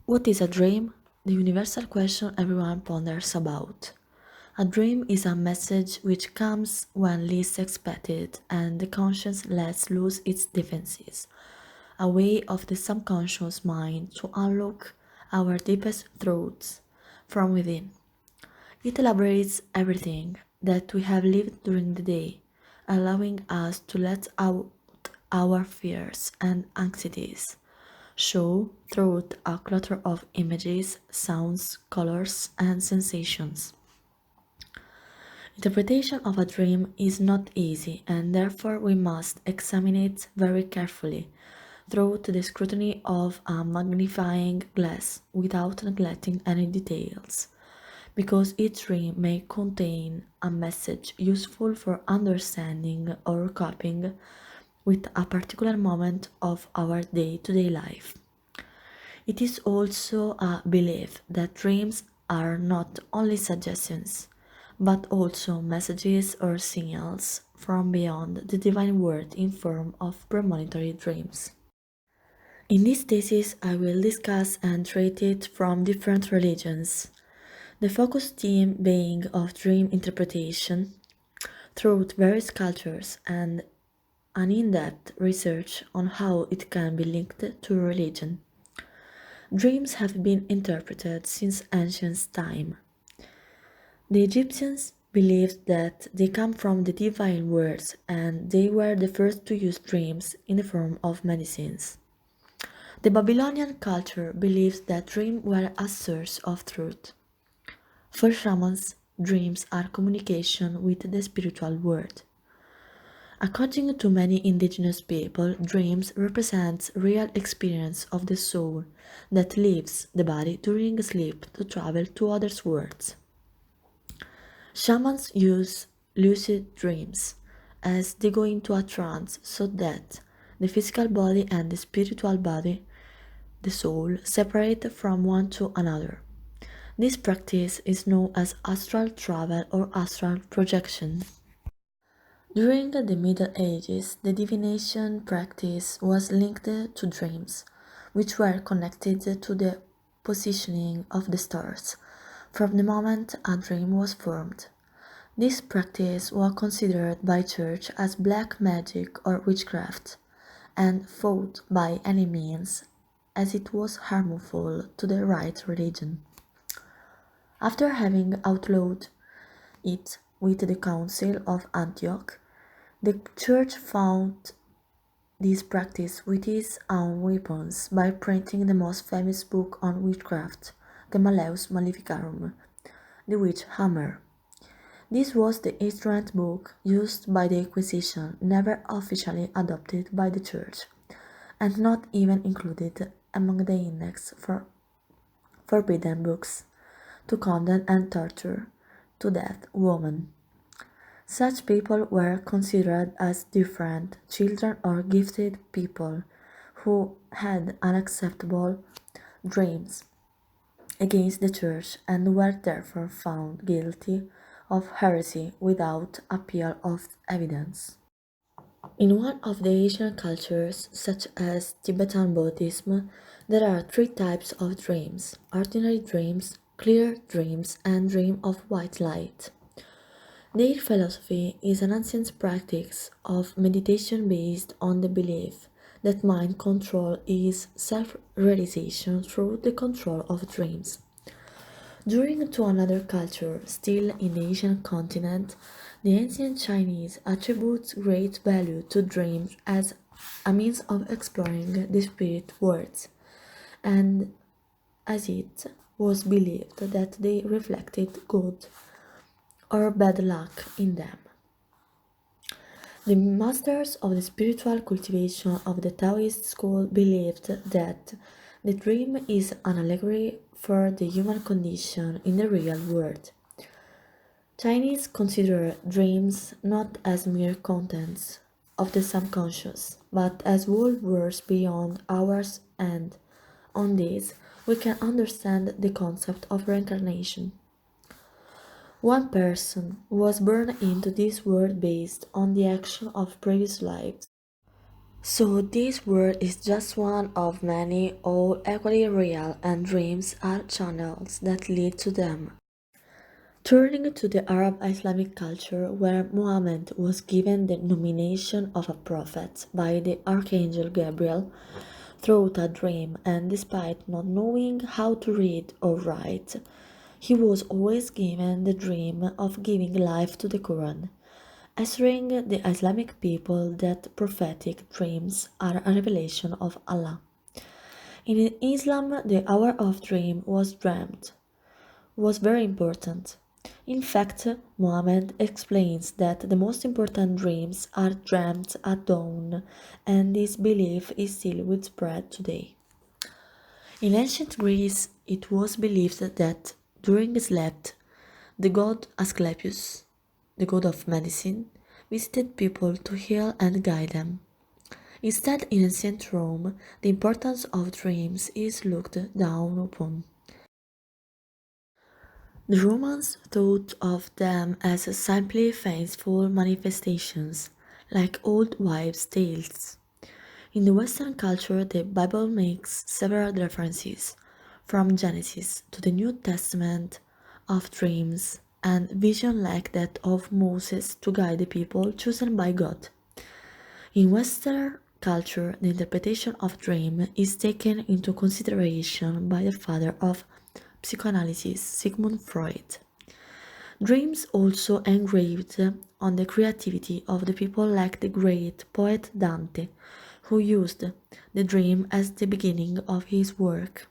What is a dream? The universal question everyone ponders about. A dream is a message which comes when least expected and the conscience lets loose its defenses, a way of the subconscious mind to unlock our deepest thoughts from within. It elaborates everything that we have lived during the day, allowing us to let out our fears and anxieties show through a clutter of images, sounds, colors, and sensations. Interpretation of a dream is not easy, and therefore we must examine it very carefully through the scrutiny of a magnifying glass without neglecting any details, because each dream may contain a message useful for understanding or coping with a particular moment of our day to day life. It is also a belief that dreams are not only suggestions, but also messages or signals from beyond the divine world in form of premonitory dreams. In this thesis, I will discuss and treat it from different religions, the focus theme being of dream interpretation throughout various cultures and an in-depth research on how it can be linked to religion. Dreams have been interpreted since ancient time. The Egyptians believed that they come from the divine words and they were the first to use dreams in the form of medicines. The Babylonian culture believes that dreams were a source of truth. For shamans, dreams are communication with the spiritual world. According to many indigenous people, dreams represent real experience of the soul that leaves the body during sleep to travel to other worlds. Shamans use lucid dreams as they go into a trance so that the physical body and the spiritual body, the soul, separate from one to another. This practice is known as astral travel or astral projection. During the Middle Ages, the divination practice was linked to dreams, which were connected to the positioning of the stars from the moment a dream was formed. This practice was considered by church as black magic or witchcraft and fought by any means as it was harmful to the right religion. After having outlawed it with the Council of Antioch, the church found this practice with its own weapons by printing the most famous book on witchcraft, the Malleus Maleficarum, the witch hammer. This was the instrument book used by the Inquisition, never officially adopted by the church, and not even included among the index for forbidden books to condemn and torture to death women. Such people were considered as different children or gifted people who had unacceptable dreams against the church and were therefore found guilty of heresy without appeal of evidence. In one of the Asian cultures, such as Tibetan Buddhism, there are three types of dreams: ordinary dreams, clear dreams, and dream of white light. Their philosophy is an ancient practice of meditation based on the belief that mind control is self realization through the control of dreams. During to another culture, still in the Asian continent, the ancient Chinese attributes great value to dreams as a means of exploring the spirit worlds, and as it was believed that they reflected good or bad luck in them. The masters of the spiritual cultivation of the Taoist school believed that the dream is an allegory for the human condition in the real world. Chinese consider dreams not as mere contents of the subconscious, but as whole worlds beyond ours, and on this we can understand the concept of reincarnation. One person was born into this world based on the action of previous lives. So this world is just one of many, all equally real, and dreams are channels that lead to them. Turning to the Arab Islamic culture, where Muhammad was given the nomination of a prophet by the Archangel Gabriel through a dream, and despite not knowing how to read or write, he was always given the dream of giving life to the Quran, assuring the Islamic people that prophetic dreams are a revelation of Allah. In Islam, the hour of dream was very important. In fact, Muhammad explains that the most important dreams are dreamt at dawn, and this belief is still widespread today. In ancient Greece, it was believed that during sleep, the god Asclepius, the god of medicine, visited people to heal and guide them. Instead, in ancient Rome, the importance of dreams is looked down upon. The Romans thought of them as simply fanciful manifestations, like old wives' tales. In the Western culture, the Bible makes several references, from Genesis to the New Testament, of dreams and vision like that of Moses to guide the people chosen by God. In Western culture, the interpretation of dream is taken into consideration by the father of psychoanalysis, Sigmund Freud. Dreams also engraved on the creativity of the people like the great poet Dante, who used the dream as the beginning of his work.